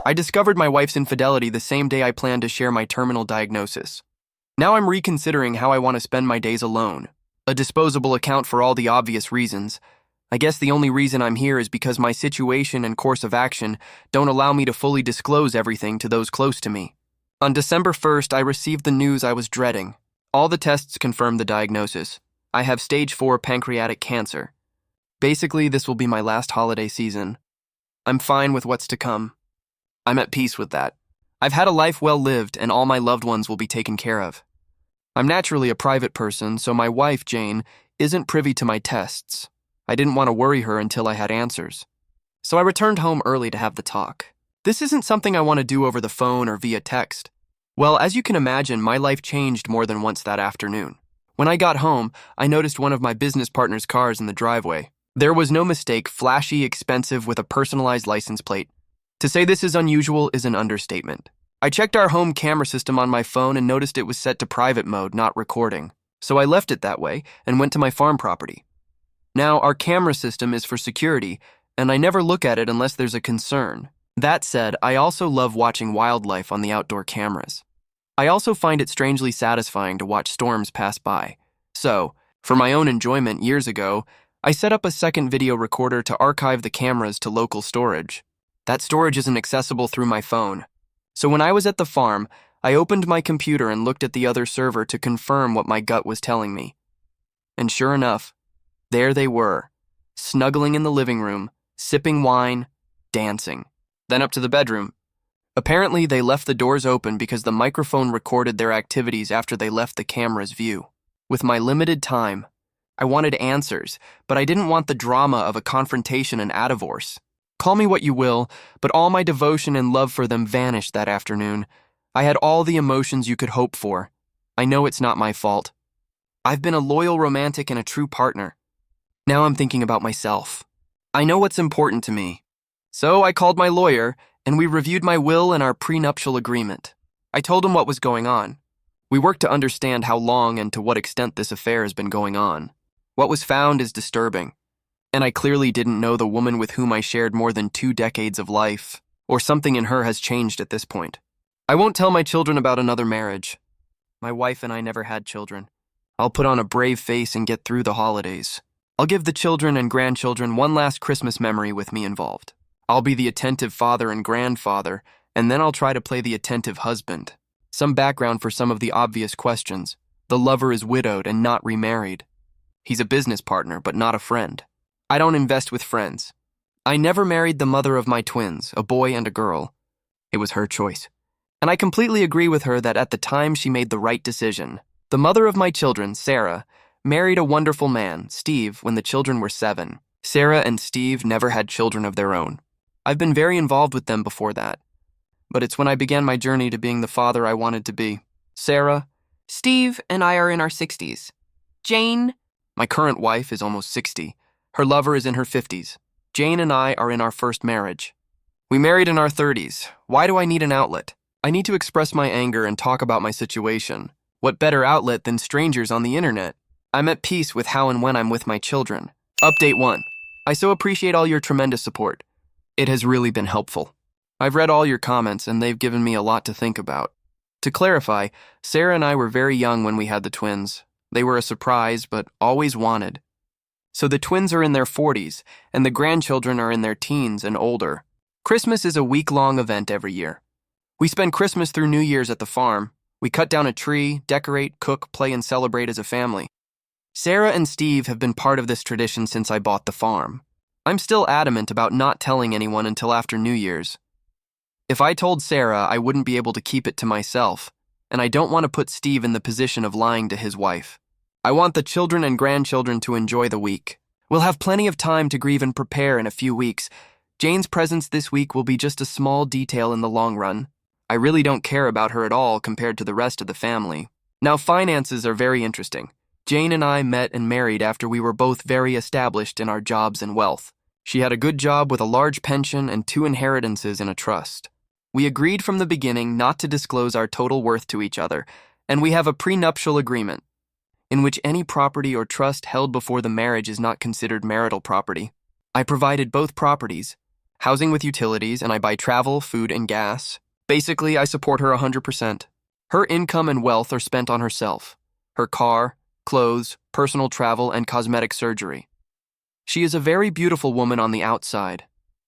I discovered my wife's infidelity the same day I planned to share my terminal diagnosis. Now I'm reconsidering how I want to spend my days alone. A disposable account for all the obvious reasons. I guess the only reason I'm here is because my situation and course of action don't allow me to fully disclose everything to those close to me. On December 1st, I received the news I was dreading. All the tests confirmed the diagnosis. I have stage 4 pancreatic cancer. Basically, this will be my last holiday season. I'm fine with what's to come. I'm at peace with that. I've had a life well lived, and all my loved ones will be taken care of. I'm naturally a private person, so my wife, Jane, isn't privy to my tests. I didn't want to worry her until I had answers. So I returned home early to have the talk. This isn't something I want to do over the phone or via text. Well, as you can imagine, my life changed more than once that afternoon. When I got home, I noticed one of my business partner's cars in the driveway. There was no mistake, flashy, expensive, with a personalized license plate. To say this is unusual is an understatement. I checked our home camera system on my phone and noticed it was set to private mode, not recording. So I left it that way and went to my farm property. Now, our camera system is for security, and I never look at it unless there's a concern. That said, I also love watching wildlife on the outdoor cameras. I also find it strangely satisfying to watch storms pass by. So, for my own enjoyment years ago, I set up a second video recorder to archive the cameras to local storage. That storage isn't accessible through my phone. So when I was at the farm, I opened my computer and looked at the other server to confirm what my gut was telling me. And sure enough, there they were, snuggling in the living room, sipping wine, dancing. Then up to the bedroom. Apparently, they left the doors open because the microphone recorded their activities after they left the camera's view. With my limited time, I wanted answers, but I didn't want the drama of a confrontation and a divorce. Call me what you will, but all my devotion and love for them vanished that afternoon. I had all the emotions you could hope for. I know it's not my fault. I've been a loyal romantic and a true partner. Now I'm thinking about myself. I know what's important to me. So I called my lawyer, and we reviewed my will and our prenuptial agreement. I told him what was going on. We worked to understand how long and to what extent this affair has been going on. What was found is disturbing. And I clearly didn't know the woman with whom I shared more than 2 decades of life, or something in her has changed at this point. I won't tell my children about another marriage. My wife and I never had children. I'll put on a brave face and get through the holidays. I'll give the children and grandchildren one last Christmas memory with me involved. I'll be the attentive father and grandfather, and then I'll try to play the attentive husband. Some background for some of the obvious questions. The lover is widowed and not remarried. He's a business partner, but not a friend. I don't invest with friends. I never married the mother of my twins, a boy and a girl. It was her choice. And I completely agree with her that at the time she made the right decision. The mother of my children, Sarah, married a wonderful man, Steve, when the children were 7. Sarah and Steve never had children of their own. I've been very involved with them before that. But it's when I began my journey to being the father I wanted to be. Sarah, Steve, and I are in our 60s. Jane, my current wife, is almost 60. Her lover is in her 50s. Jane and I are in our first marriage. We married in our 30s. Why do I need an outlet? I need to express my anger and talk about my situation. What better outlet than strangers on the internet? I'm at peace with how and when I'm with my children. Update 1. I so appreciate all your tremendous support. It has really been helpful. I've read all your comments and they've given me a lot to think about. To clarify, Sarah and I were very young when we had the twins. They were a surprise, but always wanted. So the twins are in their 40s, and the grandchildren are in their teens and older. Christmas is a week-long event every year. We spend Christmas through New Year's at the farm. We cut down a tree, decorate, cook, play, and celebrate as a family. Sarah and Steve have been part of this tradition since I bought the farm. I'm still adamant about not telling anyone until after New Year's. If I told Sarah, I wouldn't be able to keep it to myself, and I don't want to put Steve in the position of lying to his wife. I want the children and grandchildren to enjoy the week. We'll have plenty of time to grieve and prepare in a few weeks. Jane's presence this week will be just a small detail in the long run. I really don't care about her at all compared to the rest of the family. Now, finances are very interesting. Jane and I met and married after we were both very established in our jobs and wealth. She had a good job with a large pension and 2 inheritances in a trust. We agreed from the beginning not to disclose our total worth to each other, and we have a prenuptial agreement, in which any property or trust held before the marriage is not considered marital property. I provided both properties, housing with utilities, and I buy travel, food, and gas. Basically, I support her 100%. Her income and wealth are spent on herself, her car, clothes, personal travel, and cosmetic surgery. She is a very beautiful woman on the outside,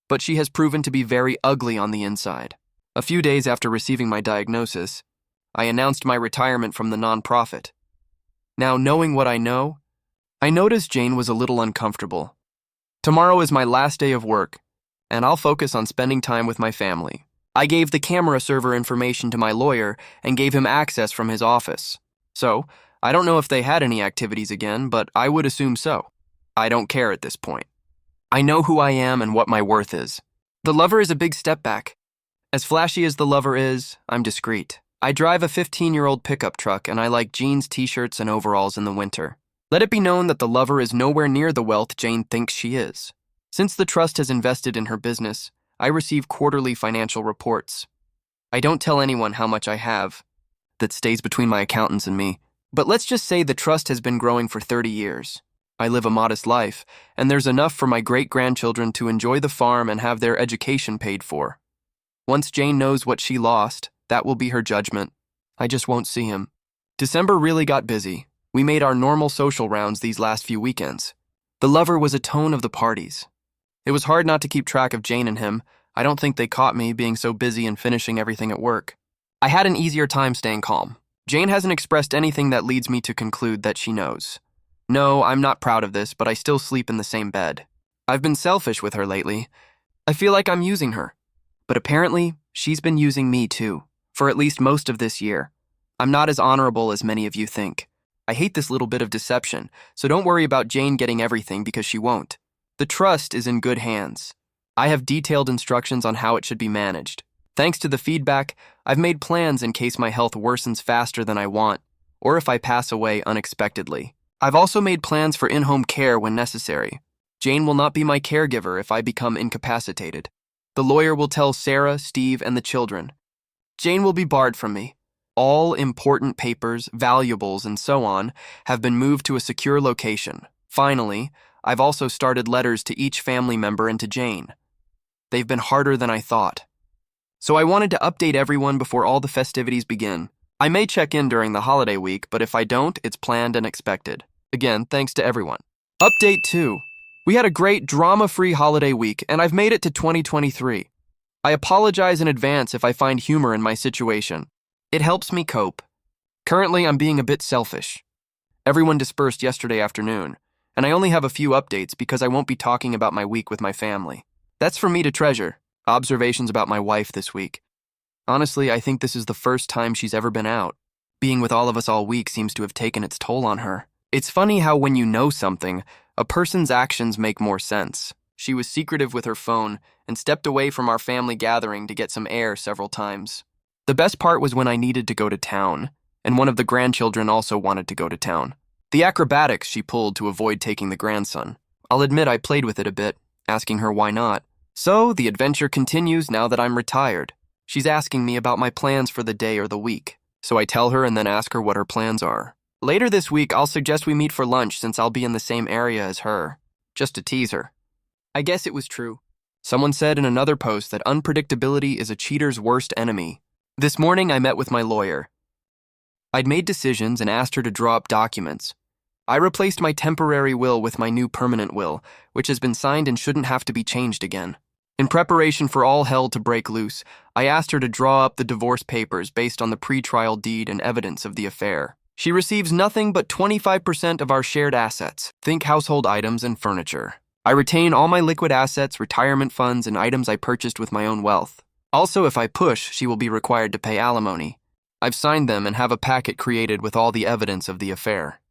but she has proven to be very ugly on the inside. A few days after receiving my diagnosis, I announced my retirement from the nonprofit. Now, knowing what I know, I noticed Jane was a little uncomfortable. Tomorrow is my last day of work, and I'll focus on spending time with my family. I gave the camera server information to my lawyer and gave him access from his office. So, I don't know if they had any activities again, but I would assume so. I don't care at this point. I know who I am and what my worth is. The lover is a big step back. As flashy as the lover is, I'm discreet. I drive a 15-year-old pickup truck and I like jeans, t-shirts, and overalls in the winter. Let it be known that the lover is nowhere near the wealth Jane thinks she is. Since the trust has invested in her business, I receive quarterly financial reports. I don't tell anyone how much I have. That stays between my accountants and me. But let's just say the trust has been growing for 30 years. I live a modest life, and there's enough for my great-grandchildren to enjoy the farm and have their education paid for. Once Jane knows what she lost, that will be her judgment. I just won't see him. December really got busy. We made our normal social rounds these last few weekends. The lover was a tone of the parties. It was hard not to keep track of Jane and him. I don't think they caught me being so busy and finishing everything at work. I had an easier time staying calm. Jane hasn't expressed anything that leads me to conclude that she knows. No, I'm not proud of this, but I still sleep in the same bed. I've been selfish with her lately. I feel like I'm using her. But apparently, she's been using me too, for at least most of this year. I'm not as honorable as many of you think. I hate this little bit of deception, so don't worry about Jane getting everything because she won't. The trust is in good hands. I have detailed instructions on how it should be managed. Thanks to the feedback, I've made plans in case my health worsens faster than I want, or if I pass away unexpectedly. I've also made plans for in-home care when necessary. Jane will not be my caregiver if I become incapacitated. The lawyer will tell Sarah, Steve, and the children. Jane will be barred from me. All important papers, valuables, and so on have been moved to a secure location. Finally, I've also started letters to each family member and to Jane. They've been harder than I thought. So I wanted to update everyone before all the festivities begin. I may check in during the holiday week, but if I don't, it's planned and expected. Again, thanks to everyone. Update 2. We had a great drama-free holiday week, and I've made it to 2023. I apologize in advance if I find humor in my situation. It helps me cope. Currently, I'm being a bit selfish. Everyone dispersed yesterday afternoon, and I only have a few updates because I won't be talking about my week with my family. That's for me to treasure. Observations about my wife this week. Honestly, I think this is the first time she's ever been out. Being with all of us all week seems to have taken its toll on her. It's funny how when you know something, a person's actions make more sense. She was secretive with her phone and stepped away from our family gathering to get some air several times. The best part was when I needed to go to town, and one of the grandchildren also wanted to go to town. The acrobatics she pulled to avoid taking the grandson. I'll admit I played with it a bit, asking her why not. So, the adventure continues now that I'm retired. She's asking me about my plans for the day or the week, so I tell her and then ask her what her plans are. Later this week, I'll suggest we meet for lunch since I'll be in the same area as her, just to tease her. I guess it was true. Someone said in another post that unpredictability is a cheater's worst enemy. This morning, I met with my lawyer. I'd made decisions and asked her to draw up documents. I replaced my temporary will with my new permanent will, which has been signed and shouldn't have to be changed again. In preparation for all hell to break loose, I asked her to draw up the divorce papers based on the pre-trial deed and evidence of the affair. She receives nothing but 25% of our shared assets, think household items and furniture. I retain all my liquid assets, retirement funds, and items I purchased with my own wealth. Also, if I push, she will be required to pay alimony. I've signed them and have a packet created with all the evidence of the affair.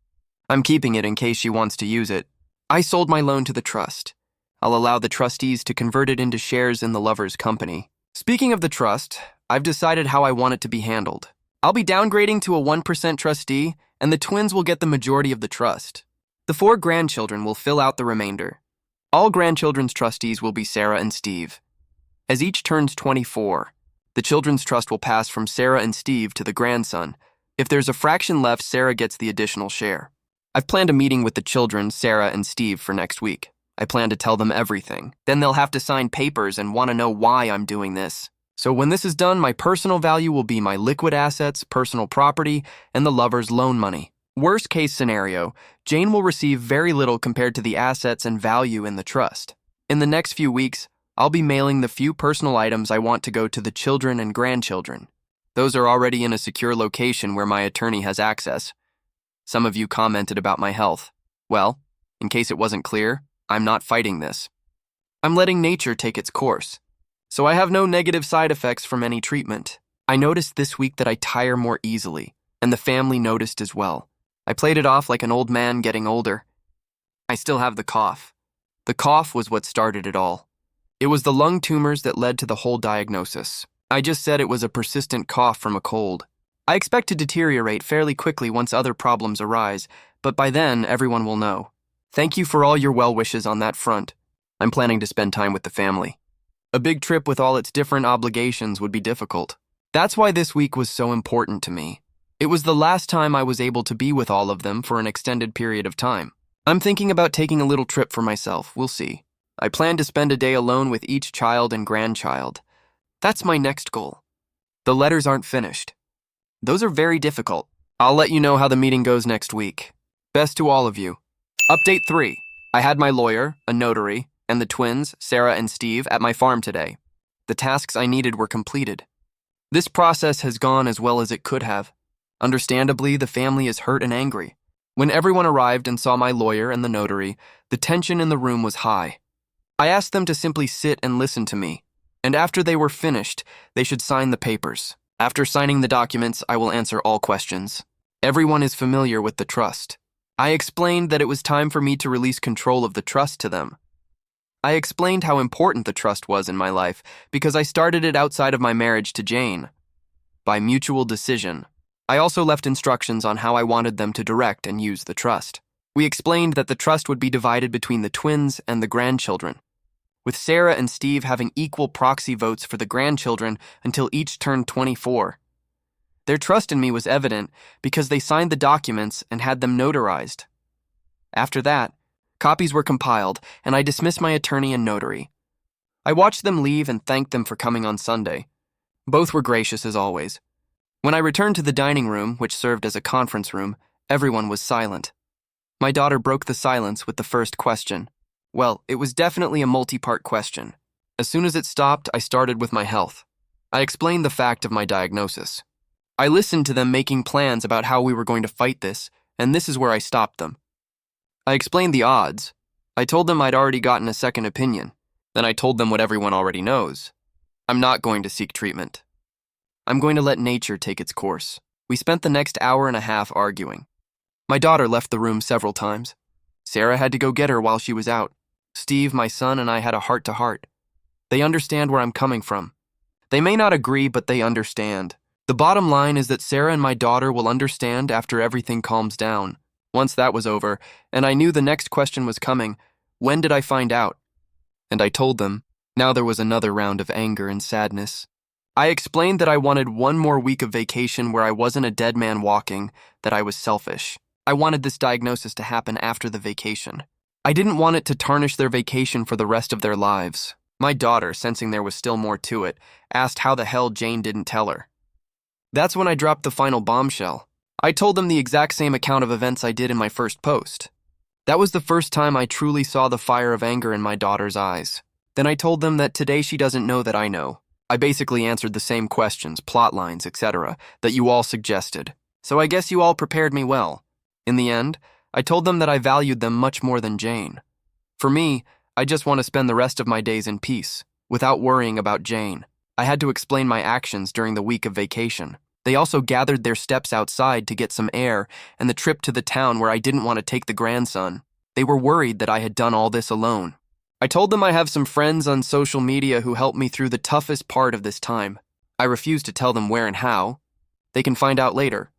I'm keeping it in case she wants to use it. I sold my loan to the trust. I'll allow the trustees to convert it into shares in the lover's company. Speaking of the trust, I've decided how I want it to be handled. I'll be downgrading to a 1% trustee, and the twins will get the majority of the trust. The 4 grandchildren will fill out the remainder. All grandchildren's trustees will be Sarah and Steve. As each turns 24, the children's trust will pass from Sarah and Steve to the grandson. If there's a fraction left, Sarah gets the additional share. I've planned a meeting with the children, Sarah and Steve, for next week. I plan to tell them everything. Then they'll have to sign papers and want to know why I'm doing this. So when this is done, my personal value will be my liquid assets, personal property, and the lover's loan money. Worst case scenario, Jane will receive very little compared to the assets and value in the trust. In the next few weeks, I'll be mailing the few personal items I want to go to the children and grandchildren. Those are already in a secure location where my attorney has access. Some of you commented about my health. Well, in case it wasn't clear, I'm not fighting this. I'm letting nature take its course. So I have no negative side effects from any treatment. I noticed this week that I tire more easily, and the family noticed as well. I played it off like an old man getting older. I still have the cough. The cough was what started it all. It was the lung tumors that led to the whole diagnosis. I just said it was a persistent cough from a cold. I expect to deteriorate fairly quickly once other problems arise, but by then everyone will know. Thank you for all your well wishes on that front. I'm planning to spend time with the family. A big trip with all its different obligations would be difficult. That's why this week was so important to me. It was the last time I was able to be with all of them for an extended period of time. I'm thinking about taking a little trip for myself, we'll see. I plan to spend a day alone with each child and grandchild. That's my next goal. The letters aren't finished. Those are very difficult. I'll let you know how the meeting goes next week. Best to all of you. Update 3. I had my lawyer, a notary, and the twins, Sarah and Steve, at my farm today. The tasks I needed were completed. This process has gone as well as it could have. Understandably, the family is hurt and angry. When everyone arrived and saw my lawyer and the notary, the tension in the room was high. I asked them to simply sit and listen to me, and after they were finished, they should sign the papers. After signing the documents, I will answer all questions. Everyone is familiar with the trust. I explained that it was time for me to release control of the trust to them. I explained how important the trust was in my life because I started it outside of my marriage to Jane. By mutual decision. I also left instructions on how I wanted them to direct and use the trust. We explained that the trust would be divided between the twins and the grandchildren, with Sarah and Steve having equal proxy votes for the grandchildren until each turned 24. Their trust in me was evident because they signed the documents and had them notarized. After that, copies were compiled, and I dismissed my attorney and notary. I watched them leave and thanked them for coming on Sunday. Both were gracious as always. When I returned to the dining room, which served as a conference room, everyone was silent. My daughter broke the silence with the first question. Well, it was definitely a multi-part question. As soon as it stopped, I started with my health. I explained the fact of my diagnosis. I listened to them making plans about how we were going to fight this, and this is where I stopped them. I explained the odds. I told them I'd already gotten a second opinion. Then I told them what everyone already knows. I'm not going to seek treatment. I'm going to let nature take its course. We spent the next hour and a half arguing. My daughter left the room several times. Sarah had to go get her while she was out. Steve, my son, and I had a heart-to-heart. They understand where I'm coming from. They may not agree, but they understand. The bottom line is that Sarah and my daughter will understand after everything calms down. Once that was over, and I knew the next question was coming, when did I find out? And I told them. Now there was another round of anger and sadness. I explained that I wanted one more week of vacation where I wasn't a dead man walking, that I was selfish. I wanted this diagnosis to happen after the vacation. I didn't want it to tarnish their vacation for the rest of their lives. My daughter, sensing there was still more to it, asked how the hell Jane didn't tell her. That's when I dropped the final bombshell. I told them the exact same account of events I did in my first post. That was the first time I truly saw the fire of anger in my daughter's eyes. Then I told them that today she doesn't know that I know. I basically answered the same questions, plot lines, etc., that you all suggested. So I guess you all prepared me well. In the end, I told them that I valued them much more than Jane. For me, I just want to spend the rest of my days in peace, without worrying about Jane. I had to explain my actions during the week of vacation. They also gathered their steps outside to get some air and the trip to the town where I didn't want to take the grandson. They were worried that I had done all this alone. I told them I have some friends on social media who helped me through the toughest part of this time. I refused to tell them where and how. They can find out later.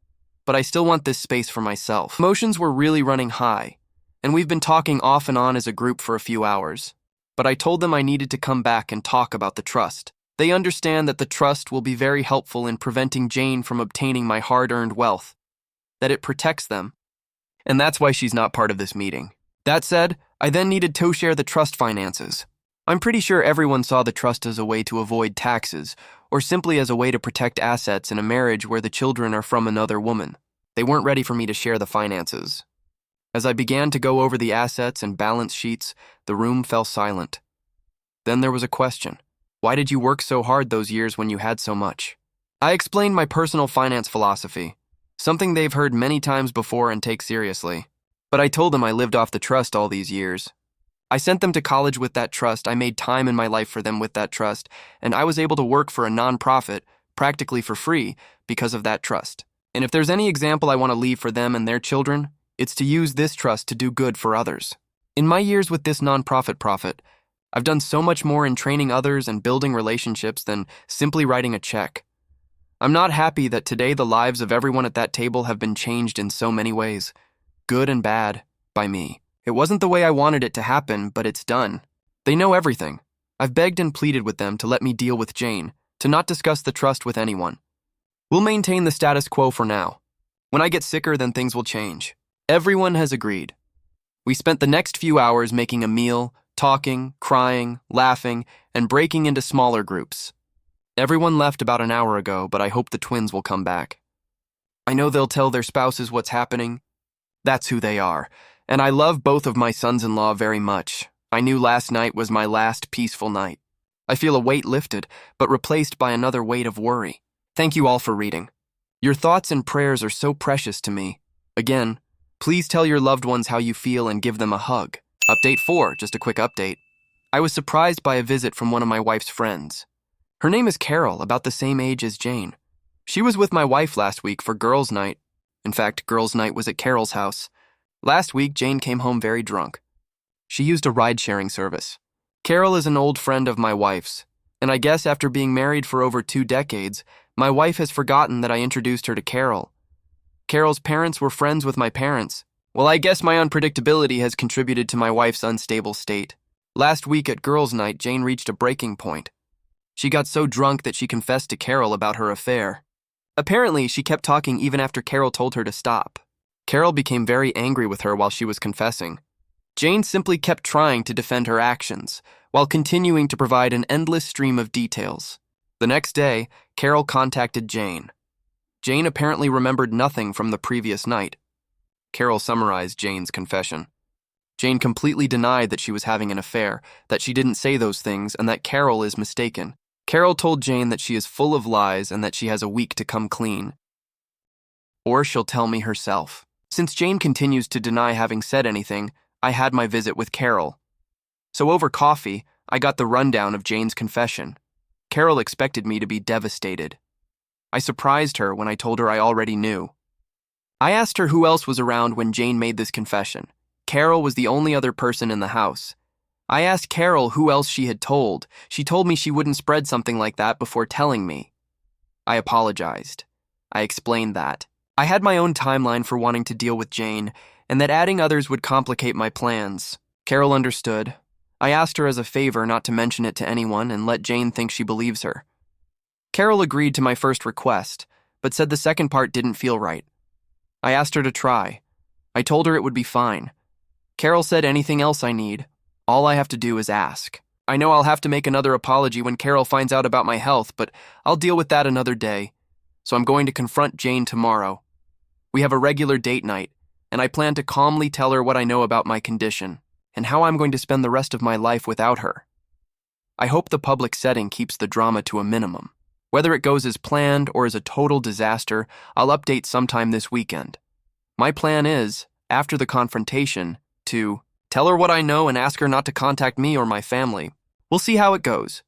But I still want this space for myself. Emotions were really running high, and we've been talking off and on as a group for a few hours. But I told them I needed to come back and talk about the trust. They understand that the trust will be very helpful in preventing Jane from obtaining my hard-earned wealth, that it protects them, and that's why she's not part of this meeting. That said, I then needed to share the trust finances. I'm pretty sure everyone saw the trust as a way to avoid taxes, or simply as a way to protect assets in a marriage where the children are from another woman. They weren't ready for me to share the finances. As I began to go over the assets and balance sheets, the room fell silent. Then there was a question. Why did you work so hard those years when you had so much? I explained my personal finance philosophy, something they've heard many times before and take seriously. But I told them I lived off the trust all these years. I sent them to college with that trust, I made time in my life for them with that trust, and I was able to work for a nonprofit, practically for free, because of that trust. And if there's any example I want to leave for them and their children, it's to use this trust to do good for others. In my years with this nonprofit, I've done so much more in training others and building relationships than simply writing a check. I'm not happy that today the lives of everyone at that table have been changed in so many ways, good and bad, by me. It wasn't the way I wanted it to happen, but it's done. They know everything. I've begged and pleaded with them to let me deal with Jane, to not discuss the trust with anyone. We'll maintain the status quo for now. When I get sicker, then things will change. Everyone has agreed. We spent the next few hours making a meal, talking, crying, laughing, and breaking into smaller groups. Everyone left about an hour ago, but I hope the twins will come back. I know they'll tell their spouses what's happening. That's who they are, and I love both of my sons-in-law very much. I knew last night was my last peaceful night. I feel a weight lifted, but replaced by another weight of worry. Thank you all for reading. Your thoughts and prayers are so precious to me. Again, please tell your loved ones how you feel and give them a hug. Update 4, just a quick update. I was surprised by a visit from one of my wife's friends. Her name is Carol, about the same age as Jane. She was with my wife last week for girls' night. In fact, girls' night was at Carol's house. Last week, Jane came home very drunk. She used a ride-sharing service. Carol is an old friend of my wife's, and I guess after being married for over 2 decades, my wife has forgotten that I introduced her to Carol. Carol's parents were friends with my parents. Well, I guess my unpredictability has contributed to my wife's unstable state. Last week at girls' night, Jane reached a breaking point. She got so drunk that she confessed to Carol about her affair. Apparently, she kept talking even after Carol told her to stop. Carol became very angry with her while she was confessing. Jane simply kept trying to defend her actions, while continuing to provide an endless stream of details. The next day, Carol contacted Jane. Jane apparently remembered nothing from the previous night. Carol summarized Jane's confession. Jane completely denied that she was having an affair, that she didn't say those things, and that Carol is mistaken. Carol told Jane that she is full of lies and that she has a week to come clean. Or she'll tell me herself. Since Jane continues to deny having said anything, I had my visit with Carol. So over coffee, I got the rundown of Jane's confession. Carol expected me to be devastated. I surprised her when I told her I already knew. I asked her who else was around when Jane made this confession. Carol was the only other person in the house. I asked Carol who else she had told. She told me she wouldn't spread something like that before telling me. I apologized. I explained that. I had my own timeline for wanting to deal with Jane, and that adding others would complicate my plans. Carol understood. I asked her as a favor not to mention it to anyone and let Jane think she believes her. Carol agreed to my first request, but said the second part didn't feel right. I asked her to try. I told her it would be fine. Carol said anything else I need. All I have to do is ask. I know I'll have to make another apology when Carol finds out about my health, but I'll deal with that another day. So I'm going to confront Jane tomorrow. We have a regular date night, and I plan to calmly tell her what I know about my condition and how I'm going to spend the rest of my life without her. I hope the public setting keeps the drama to a minimum. Whether it goes as planned or is a total disaster, I'll update sometime this weekend. My plan is, after the confrontation, to tell her what I know and ask her not to contact me or my family. We'll see how it goes.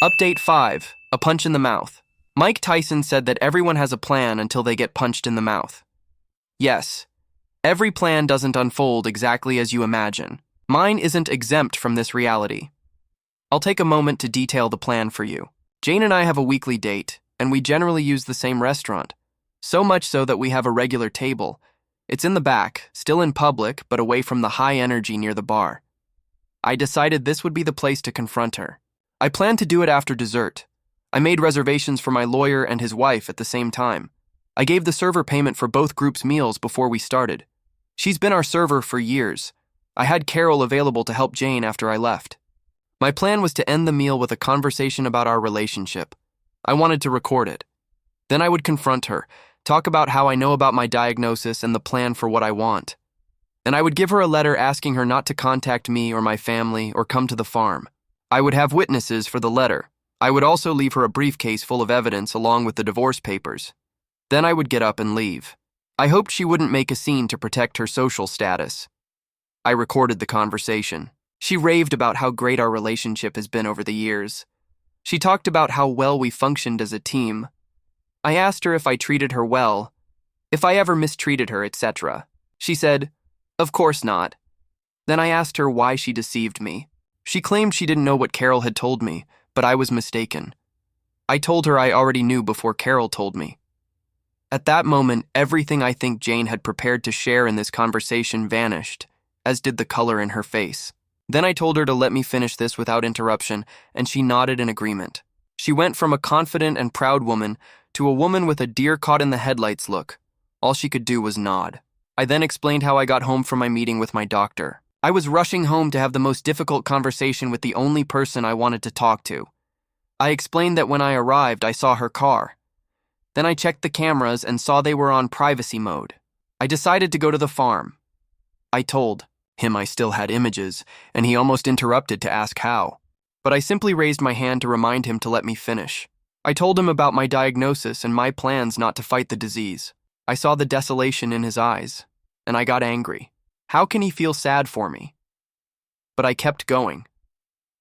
Update 5, a punch in the mouth. Mike Tyson said that everyone has a plan until they get punched in the mouth. Yes, every plan doesn't unfold exactly as you imagine. Mine isn't exempt from this reality. I'll take a moment to detail the plan for you. Jane and I have a weekly date, and we generally use the same restaurant. So much so that we have a regular table. It's in the back, still in public, but away from the high energy near the bar. I decided this would be the place to confront her. I planned to do it after dessert. I made reservations for my lawyer and his wife at the same time. I gave the server payment for both groups' meals before we started. She's been our server for years. I had Carol available to help Jane after I left. My plan was to end the meal with a conversation about our relationship. I wanted to record it. Then I would confront her, talk about how I know about my diagnosis and the plan for what I want. And I would give her a letter asking her not to contact me or my family or come to the farm. I would have witnesses for the letter. I would also leave her a briefcase full of evidence along with the divorce papers. Then I would get up and leave. I hoped she wouldn't make a scene to protect her social status. I recorded the conversation. She raved about how great our relationship has been over the years. She talked about how well we functioned as a team. I asked her if I treated her well, if I ever mistreated her, etc. She said, "Of course not." Then I asked her why she deceived me. She claimed she didn't know what Carol had told me, but I was mistaken. I told her I already knew before Carol told me. At that moment, everything I think Jane had prepared to share in this conversation vanished, as did the color in her face. Then I told her to let me finish this without interruption, and she nodded in agreement. She went from a confident and proud woman to a woman with a deer-caught-in-the-headlights look. All she could do was nod. I then explained how I got home from my meeting with my doctor. I was rushing home to have the most difficult conversation with the only person I wanted to talk to. I explained that when I arrived, I saw her car. Then I checked the cameras and saw they were on privacy mode. I decided to go to the farm. I told him I still had images, and he almost interrupted to ask how. But I simply raised my hand to remind him to let me finish. I told him about my diagnosis and my plans not to fight the disease. I saw the desolation in his eyes, and I got angry. How can he feel sad for me? But I kept going.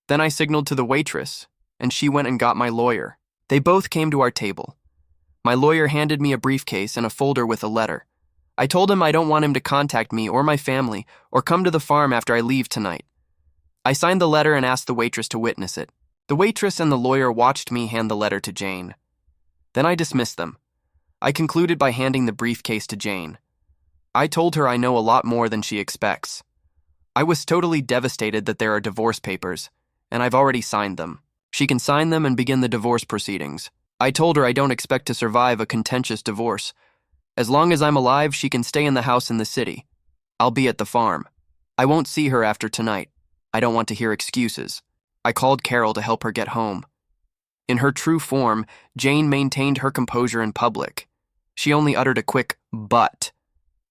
Then I signaled to the waitress, and she went and got my lawyer. They both came to our table. My lawyer handed me a briefcase and a folder with a letter. I told him I don't want him to contact me or my family or come to the farm after I leave tonight. I signed the letter and asked the waitress to witness it. The waitress and the lawyer watched me hand the letter to Jane. Then I dismissed them. I concluded by handing the briefcase to Jane. I told her I know a lot more than she expects. I was totally devastated that there are divorce papers, and I've already signed them. She can sign them and begin the divorce proceedings. I told her I don't expect to survive a contentious divorce. As long as I'm alive, she can stay in the house in the city. I'll be at the farm. I won't see her after tonight. I don't want to hear excuses. I called Carol to help her get home. In her true form, Jane maintained her composure in public. She only uttered a quick, "but."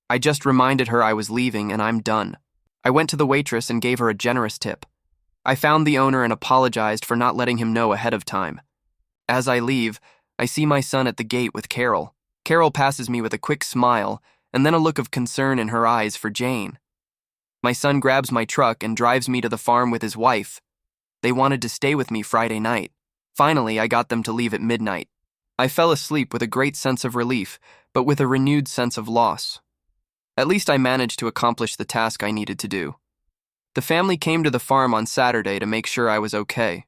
I just reminded her I was leaving and I'm done. I went to the waitress and gave her a generous tip. I found the owner and apologized for not letting him know ahead of time. As I leave, I see my son at the gate with Carol. Carol passes me with a quick smile and then a look of concern in her eyes for Jane. My son grabs my truck and drives me to the farm with his wife. They wanted to stay with me Friday night. Finally, I got them to leave at midnight. I fell asleep with a great sense of relief, but with a renewed sense of loss. At least I managed to accomplish the task I needed to do. The family came to the farm on Saturday to make sure I was okay.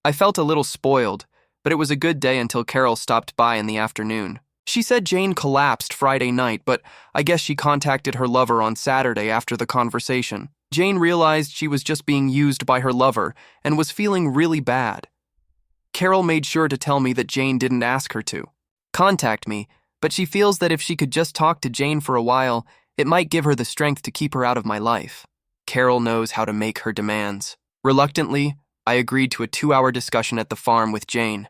I felt a little spoiled, but it was a good day until Carol stopped by in the afternoon. She said Jane collapsed Friday night, but I guess she contacted her lover on Saturday after the conversation. Jane realized she was just being used by her lover and was feeling really bad. Carol made sure to tell me that Jane didn't ask her to contact me, but she feels that if she could just talk to Jane for a while, it might give her the strength to keep her out of my life. Carol knows how to make her demands. Reluctantly, I agreed to a 2-hour discussion at the farm with Jane.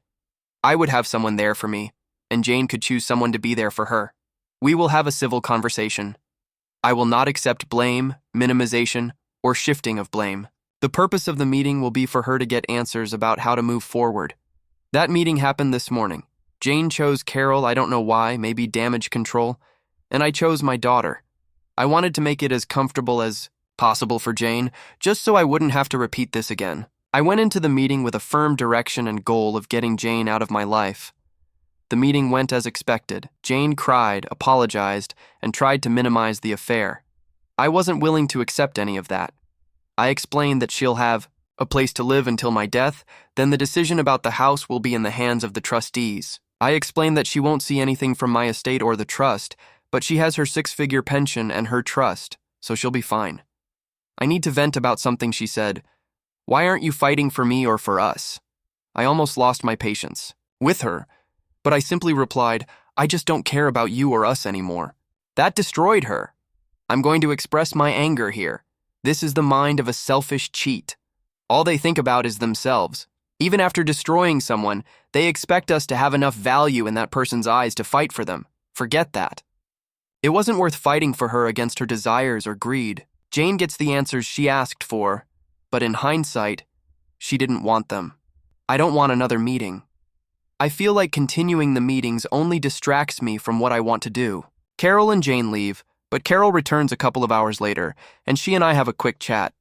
I would have someone there for me, and Jane could choose someone to be there for her. We will have a civil conversation. I will not accept blame, minimization, or shifting of blame. The purpose of the meeting will be for her to get answers about how to move forward. That meeting happened this morning. Jane chose Carol, I don't know why, maybe damage control, and I chose my daughter. I wanted to make it as comfortable as possible for Jane, just so I wouldn't have to repeat this again. I went into the meeting with a firm direction and goal of getting Jane out of my life. The meeting went as expected. Jane cried, apologized, and tried to minimize the affair. I wasn't willing to accept any of that. I explained that she'll have a place to live until my death, then the decision about the house will be in the hands of the trustees. I explained that she won't see anything from my estate or the trust, but she has her 6-figure pension and her trust, so she'll be fine. I need to vent about something she said. Why aren't you fighting for me or for us? I almost lost my patience with her, but I simply replied, I just don't care about you or us anymore. That destroyed her. I'm going to express my anger here. This is the mind of a selfish cheat. All they think about is themselves. Even after destroying someone, they expect us to have enough value in that person's eyes to fight for them. Forget that. It wasn't worth fighting for her against her desires or greed. Jane gets the answers she asked for, but in hindsight, she didn't want them. I don't want another meeting. I feel like continuing the meetings only distracts me from what I want to do. Carol and Jane leave, but Carol returns a couple of hours later, and she and I have a quick chat.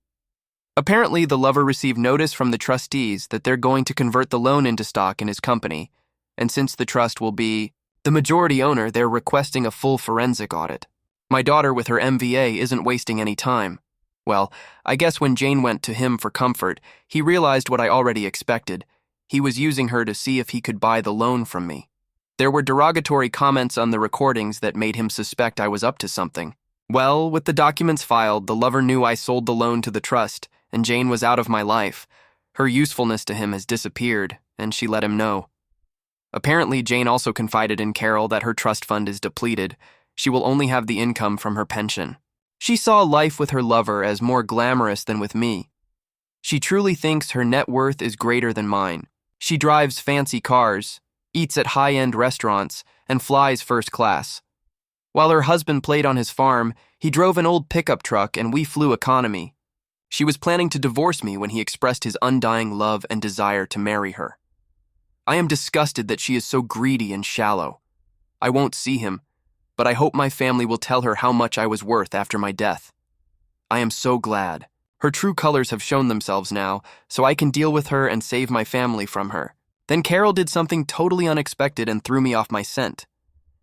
Apparently, the lover received notice from the trustees that they're going to convert the loan into stock in his company, and since the trust will be the majority owner, they're requesting a full forensic audit. My daughter with her MVA isn't wasting any time. Well, I guess when Jane went to him for comfort, he realized what I already expected. He was using her to see if he could buy the loan from me. There were derogatory comments on the recordings that made him suspect I was up to something. Well, with the documents filed, the lover knew I sold the loan to the trust, and Jane was out of my life. Her usefulness to him has disappeared, and she let him know. Apparently, Jane also confided in Carol that her trust fund is depleted. She will only have the income from her pension. She saw life with her lover as more glamorous than with me. She truly thinks her net worth is greater than mine. She drives fancy cars, eats at high-end restaurants, and flies first class. While her husband played on his farm, he drove an old pickup truck and we flew economy. She was planning to divorce me when he expressed his undying love and desire to marry her. I am disgusted that she is so greedy and shallow. I won't see him, but I hope my family will tell her how much I was worth after my death. I am so glad. Her true colors have shown themselves now, so I can deal with her and save my family from her. Then Carol did something totally unexpected and threw me off my scent.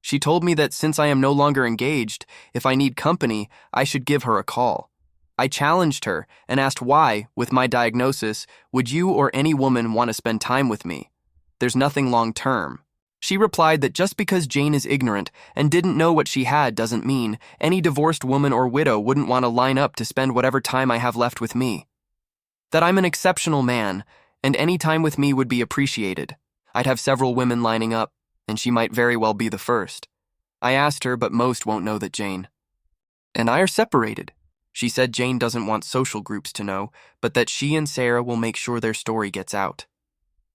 She told me that since I am no longer engaged, if I need company, I should give her a call. I challenged her and asked why, with my diagnosis, would you or any woman want to spend time with me? There's nothing long-term. She replied that just because Jane is ignorant and didn't know what she had doesn't mean any divorced woman or widow wouldn't want to line up to spend whatever time I have left with me. That I'm an exceptional man, and any time with me would be appreciated. I'd have several women lining up, and she might very well be the first. I asked her, but most won't know that Jane and I are separated. She said Jane doesn't want social groups to know, but that she and Sarah will make sure their story gets out.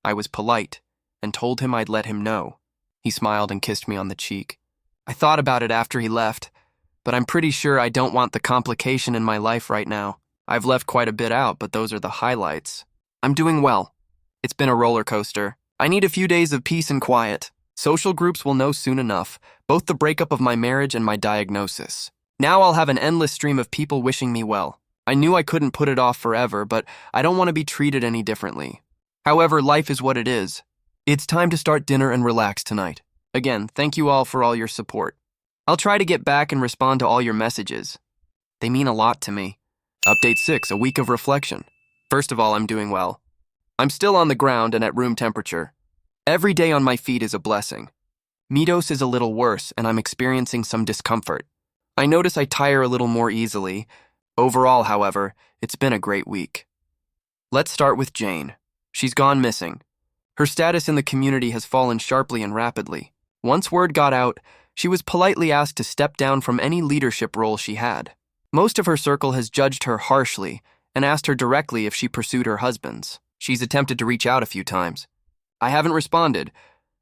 I was polite and told him I'd let him know. He smiled and kissed me on the cheek. I thought about it after he left, but I'm pretty sure I don't want the complication in my life right now. I've left quite a bit out, but those are the highlights. I'm doing well. It's been a roller coaster. I need a few days of peace and quiet. Social groups will know soon enough, both the breakup of my marriage and my diagnosis. Now I'll have an endless stream of people wishing me well. I knew I couldn't put it off forever, but I don't want to be treated any differently. However, life is what it is. It's time to start dinner and relax tonight. Again, thank you all for all your support. I'll try to get back and respond to all your messages. They mean a lot to me. Update 6, a week of reflection. First of all, I'm doing well. I'm still on the ground and at room temperature. Every day on my feet is a blessing. Midos is a little worse, and I'm experiencing some discomfort. I notice I tire a little more easily. Overall, however, it's been a great week. Let's start with Jane. She's gone missing. Her status in the community has fallen sharply and rapidly. Once word got out, she was politely asked to step down from any leadership role she had. Most of her circle has judged her harshly and asked her directly if she pursued her husband's. She's attempted to reach out a few times. I haven't responded.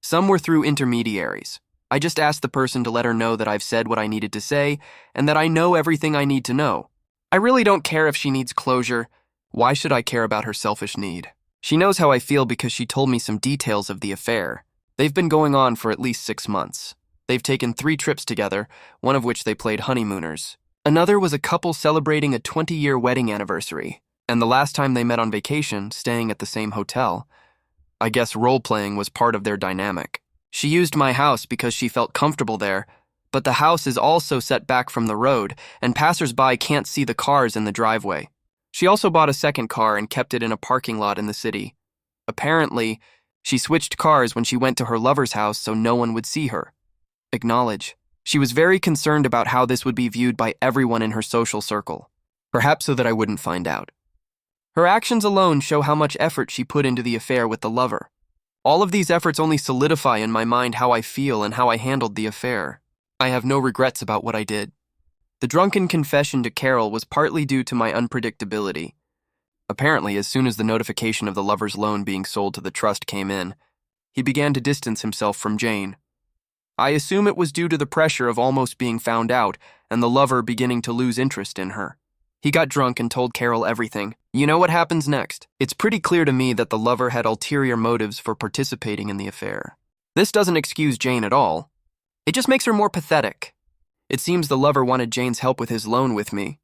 Some were through intermediaries. I just asked the person to let her know that I've said what I needed to say and that I know everything I need to know. I really don't care if she needs closure. Why should I care about her selfish need? She knows how I feel because she told me some details of the affair. They've been going on for at least 6 months. They've taken 3 trips together, one of which they played honeymooners. Another was a couple celebrating a 20-year wedding anniversary, and the last time they met on vacation, staying at the same hotel. I guess role-playing was part of their dynamic. She used my house because she felt comfortable there, but the house is also set back from the road, and passers-by can't see the cars in the driveway. She also bought a second car and kept it in a parking lot in the city. Apparently, she switched cars when she went to her lover's house so no one would see her. Acknowledge. She was very concerned about how this would be viewed by everyone in her social circle, perhaps so that I wouldn't find out. Her actions alone show how much effort she put into the affair with the lover. All of these efforts only solidify in my mind how I feel and how I handled the affair. I have no regrets about what I did. The drunken confession to Carol was partly due to my unpredictability. Apparently, as soon as the notification of the lover's loan being sold to the trust came in, he began to distance himself from Jane. I assume it was due to the pressure of almost being found out and the lover beginning to lose interest in her. He got drunk and told Carol everything. You know what happens next? It's pretty clear to me that the lover had ulterior motives for participating in the affair. This doesn't excuse Jane at all. It just makes her more pathetic. It seems the lover wanted Jane's help with his loan with me,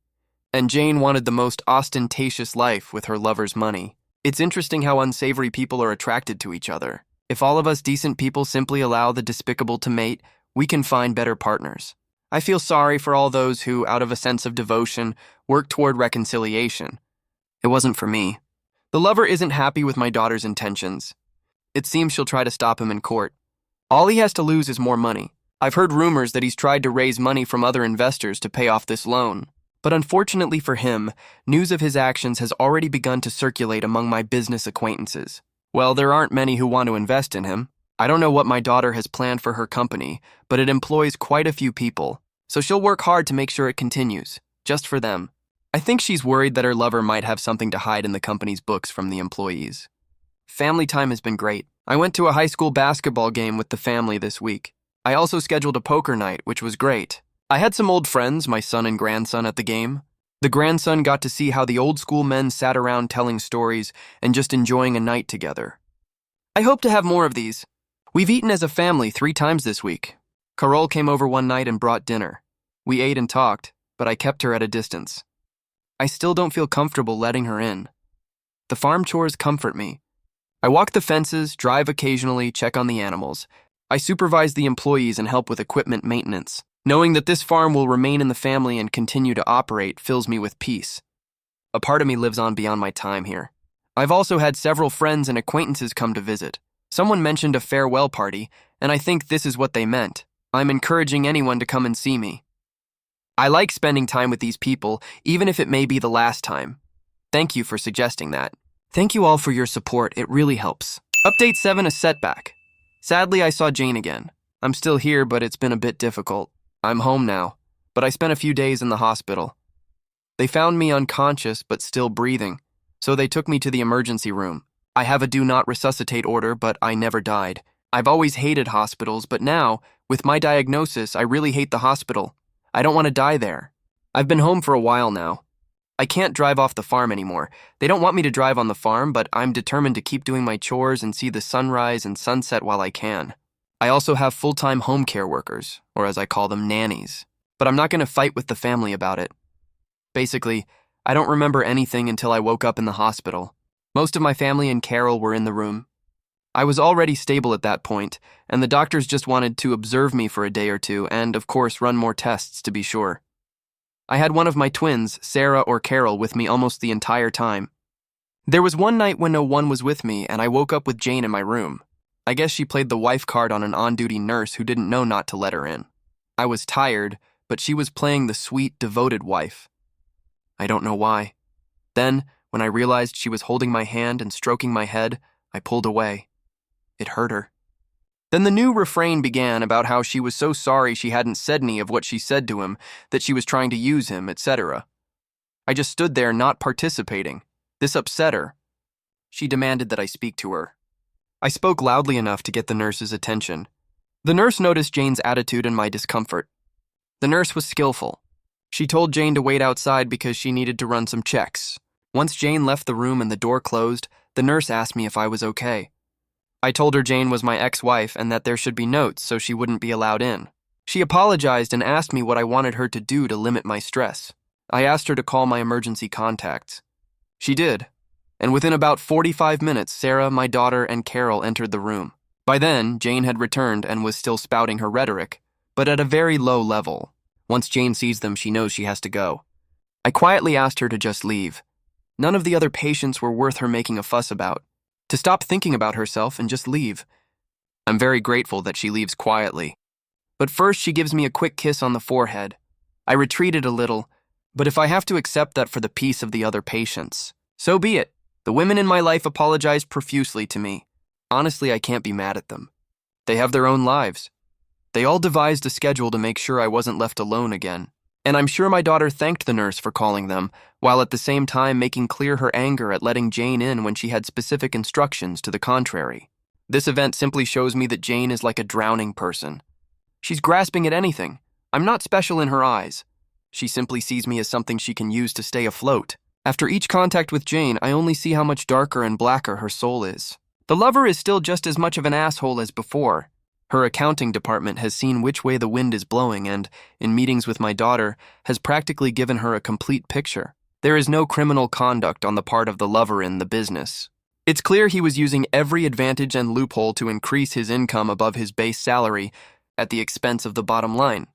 and Jane wanted the most ostentatious life with her lover's money. It's interesting how unsavory people are attracted to each other. If all of us decent people simply allow the despicable to mate, we can find better partners. I feel sorry for all those who, out of a sense of devotion, work toward reconciliation. It wasn't for me. The lover isn't happy with my daughter's intentions. It seems she'll try to stop him in court. All he has to lose is more money. I've heard rumors that he's tried to raise money from other investors to pay off this loan. But unfortunately for him, news of his actions has already begun to circulate among my business acquaintances. Well, there aren't many who want to invest in him. I don't know what my daughter has planned for her company, but it employs quite a few people, so she'll work hard to make sure it continues, just for them. I think she's worried that her lover might have something to hide in the company's books from the employees. Family time has been great. I went to a high school basketball game with the family this week. I also scheduled a poker night, which was great. I had some old friends, my son and grandson, at the game. The grandson got to see how the old school men sat around telling stories and just enjoying a night together. I hope to have more of these. We've eaten as a family 3 times this week. Carol came over one night and brought dinner. We ate and talked, but I kept her at a distance. I still don't feel comfortable letting her in. The farm chores comfort me. I walk the fences, drive occasionally, check on the animals. I supervise the employees and help with equipment maintenance. Knowing that this farm will remain in the family and continue to operate fills me with peace. A part of me lives on beyond my time here. I've also had several friends and acquaintances come to visit. Someone mentioned a farewell party, and I think this is what they meant. I'm encouraging anyone to come and see me. I like spending time with these people, even if it may be the last time. Thank you for suggesting that. Thank you all for your support, it really helps. Update 7, a setback. Sadly, I saw Jane again. I'm still here, but it's been a bit difficult. I'm home now, but I spent a few days in the hospital. They found me unconscious but still breathing, so they took me to the emergency room. I have a do not resuscitate order, but I never died. I've always hated hospitals, but now, with my diagnosis, I really hate the hospital. I don't want to die there. I've been home for a while now. I can't drive off the farm anymore. They don't want me to drive on the farm, but I'm determined to keep doing my chores and see the sunrise and sunset while I can. I also have full-time home care workers, or as I call them, nannies. But I'm not going to fight with the family about it. Basically, I don't remember anything until I woke up in the hospital. Most of my family and Carol were in the room. I was already stable at that point, and the doctors just wanted to observe me for a day or two and, of course, run more tests to be sure. I had one of my twins, Sarah or Carol, with me almost the entire time. There was one night when no one was with me, and I woke up with Jane in my room. I guess she played the wife card on an on-duty nurse who didn't know not to let her in. I was tired, but she was playing the sweet, devoted wife. I don't know why. Then, when I realized she was holding my hand and stroking my head, I pulled away. It hurt her. Then the new refrain began about how she was so sorry she hadn't said any of what she said to him, that she was trying to use him, etc. I just stood there not participating. This upset her. She demanded that I speak to her. I spoke loudly enough to get the nurse's attention. The nurse noticed Jane's attitude and my discomfort. The nurse was skillful. She told Jane to wait outside because she needed to run some checks. Once Jane left the room and the door closed, the nurse asked me if I was okay. I told her Jane was my ex-wife and that there should be notes so she wouldn't be allowed in. She apologized and asked me what I wanted her to do to limit my stress. I asked her to call my emergency contacts. She did, and within about 45 minutes, Sarah, my daughter, and Carol entered the room. By then, Jane had returned and was still spouting her rhetoric, but at a very low level. Once Jane sees them, she knows she has to go. I quietly asked her to just leave. None of the other patients were worth her making a fuss about. To stop thinking about herself and just leave. I'm very grateful that she leaves quietly. But first she gives me a quick kiss on the forehead. I retreated a little, but if I have to accept that for the peace of the other patients, so be it. The women in my life apologized profusely to me. Honestly, I can't be mad at them. They have their own lives. They all devised a schedule to make sure I wasn't left alone again. And I'm sure my daughter thanked the nurse for calling them, while at the same time making clear her anger at letting Jane in when she had specific instructions to the contrary. This event simply shows me that Jane is like a drowning person. She's grasping at anything. I'm not special in her eyes. She simply sees me as something she can use to stay afloat. After each contact with Jane, I only see how much darker and blacker her soul is. The lover is still just as much of an asshole as before. Her accounting department has seen which way the wind is blowing and, in meetings with my daughter, has practically given her a complete picture. There is no criminal conduct on the part of the lover in the business. It's clear he was using every advantage and loophole to increase his income above his base salary at the expense of the bottom line.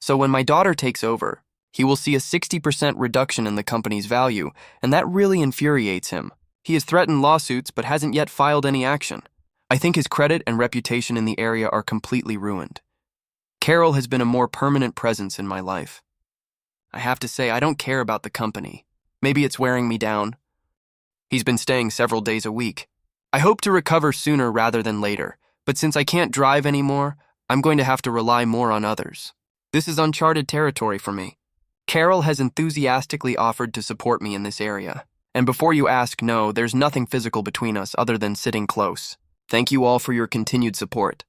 So when my daughter takes over, he will see a 60% reduction in the company's value, and that really infuriates him. He has threatened lawsuits but hasn't yet filed any action. I think his credit and reputation in the area are completely ruined. Carol has been a more permanent presence in my life. I have to say, I don't care about the company. Maybe it's wearing me down. He's been staying several days a week. I hope to recover sooner rather than later, but since I can't drive anymore, I'm going to have to rely more on others. This is uncharted territory for me. Carol has enthusiastically offered to support me in this area. And before you ask, no, there's nothing physical between us other than sitting close. Thank you all for your continued support.